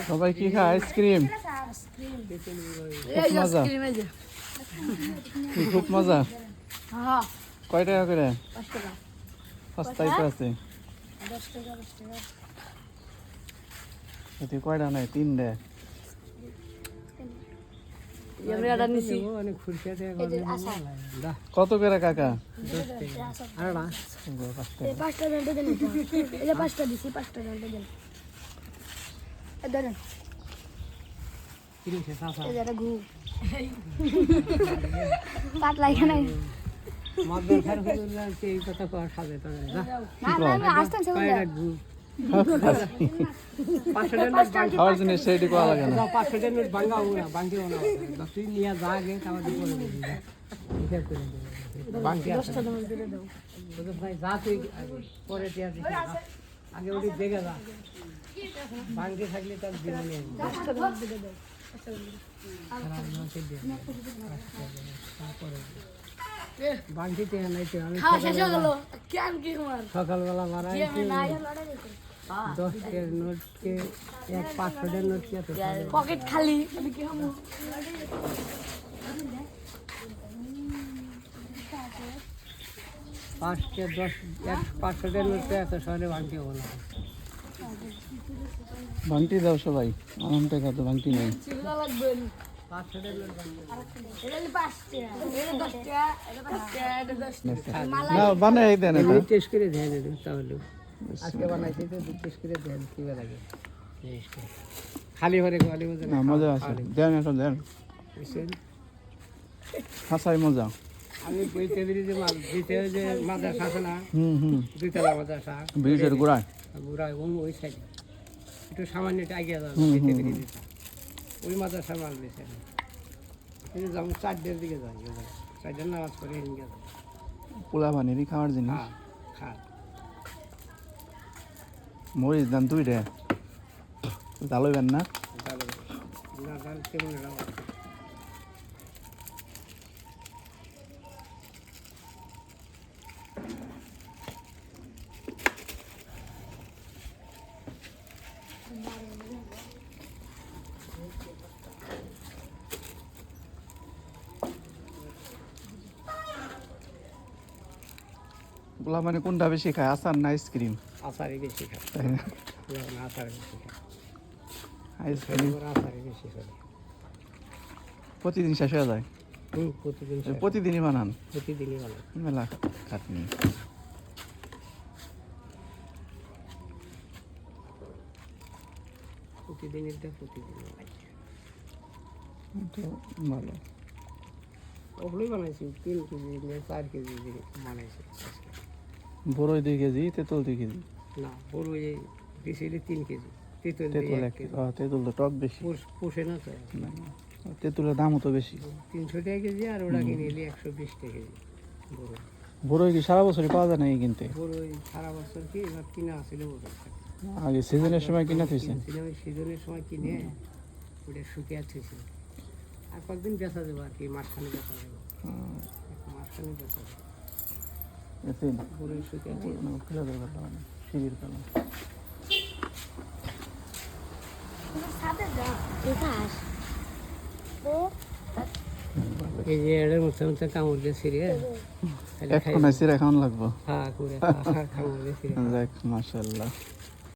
সবাই কি খায় আইসক্রিম? খুব মজা। কয় টাকা করে? 5 টাকা তো আছে। এতে কয়টা নাই? 3টা। কত করে কাকা? 10 টাকা। 5টা ঘন্টা দেন। এই 5টা দিছি, 5টা ঘন্টা দেন। এ ধরেন। এই যে ঘু। পাতলা এখানে। মদন খার হুজুর আছে এই কথা কওয়া সাজে তো না। না না আসতে চলে যা। 500 টাকা নোট বাঙ্গা। খাওয়ার জন্য সেটি কোয়া লাগে না। 500 টাকা নোট বাঙ্গা ওরা বাঙ্গিও না। তুই নিয়ে যা আগে তাও দিব না। হিসাব করে দে। বাঙ্গি 10টা দাম দিয়ে দাও। বুঝছ ভাই যা তুই পরে দিয়া দিবি। আগে ওটি দেখে যা। বাঙ্গি থাকলে তার দিব না। 10টা দাম দিয়ে দাও। বাঙ্গিতে নাইতে আমি খাওয়া শেষ হয়ে গেল। কেন কি তোমার? সকালবেলা মারাই আমি না আয়া লড়াই দেখো। 10 টাকার নোটকে 500 টাকার নোট কি আছে? পকেট খালি। আমি কি হামু? 500 টাকার নোট এত শহরে বাঙ্গি হলো না। ভাঙটি দাও সবাই। আমার টাকা তো ভাঙটি নেই। চিল্লা লাগবে। 500 টাকার নোট বাঙ্গি। এটা 5 টাকা। এটা 10 টাকা। এটা 5 টাকা। এটা 10 টাকা। না বানাই দেন এটা। টেস্ট করে দেয় না তাহলে আজকে বানাইছি তো টেস্ট করে দেন কি লাগে খালি ভরে খালি মজা না মজা আছে। দেন এটা দেন। বুঝছেন হাসাই মজা। আমি বইতে বেরিয়ে যে মাল দিতে যে মাদ্রাসা আছে না হুম। দুইতলা মাদ্রাসা ব্রিজের গোড়ায়। গুড়ায় ওই সাইডে একটু সামান্য একটু আগে যাবে বইতে বেরিয়ে দিতে ওই মাদ্রাসা মাল দিয়েছে কিন্তু যেমন 4টার দিকে যাই 4টার নামাজ পড়ে এনে গেছে পোলা বানিয়ে খাওয়ার জিনিস। হ্যাঁ খা মরিচ দান 2টা। জালবেন না? না জাল কেমন রাও পোলা মানে কোনটা বেশি খায়, আচার না আইসক্রিম? আচারই বেশি খায় তাই না? আচার বেশি খায় আইসক্রিম আচারই বেশি খায় প্রতিদিন শেষ হয়ে যায়। প্রতিদিন প্রতিদিনই বানান? প্রতিদিনই বানায় মেলা খাটনি। প্রতিদিনের দেয় প্রতিদিন বানাই তো ভালো। ওগুলোই বানাইছি 3 কেজি 4 কেজি বানাইছি বড়ই 2 কেজি, তেঁতুল 2 কেজি। না বড় এই দিয়েছিলি 3 কেজি তেঁতুল তেঁতুল 1 কেজি। তেঁতুল তো টক বেশি। পোষে না তো না, তেঁতুলের দামও তো বেশি। 300 টাকা কেজি আর ওরা কিনে এলি 120 টাকা কেজি বড় বড়ই কি সারা বছরই পাওয়া যায় না এই কিনতে? বড় সারা বছর কি এবার কিনা আসলে বড় আগে সিজনের সময় কিনা থইছে। সিজনের সময় কিনে ওটা শুকিয়ে থইছে আর কয়েকদিন বেচা যাবে আর কি মাঝখানে বেচা যাবে মাঝখানে বেচা যাবে এসে বড় শুকিয়ে খুলে দেওয়ার কথা মানে সিঁড়ির কালো। সাথে যা। এখাস। এই যে এর মধ্যে কামড় দিয়ে ছিঁড়ে এখন আইসির এখন লাগবো। হ্যাঁ করে কামড় দিয়ে ছিঁড়ে যাক মাশাআল্লাহ।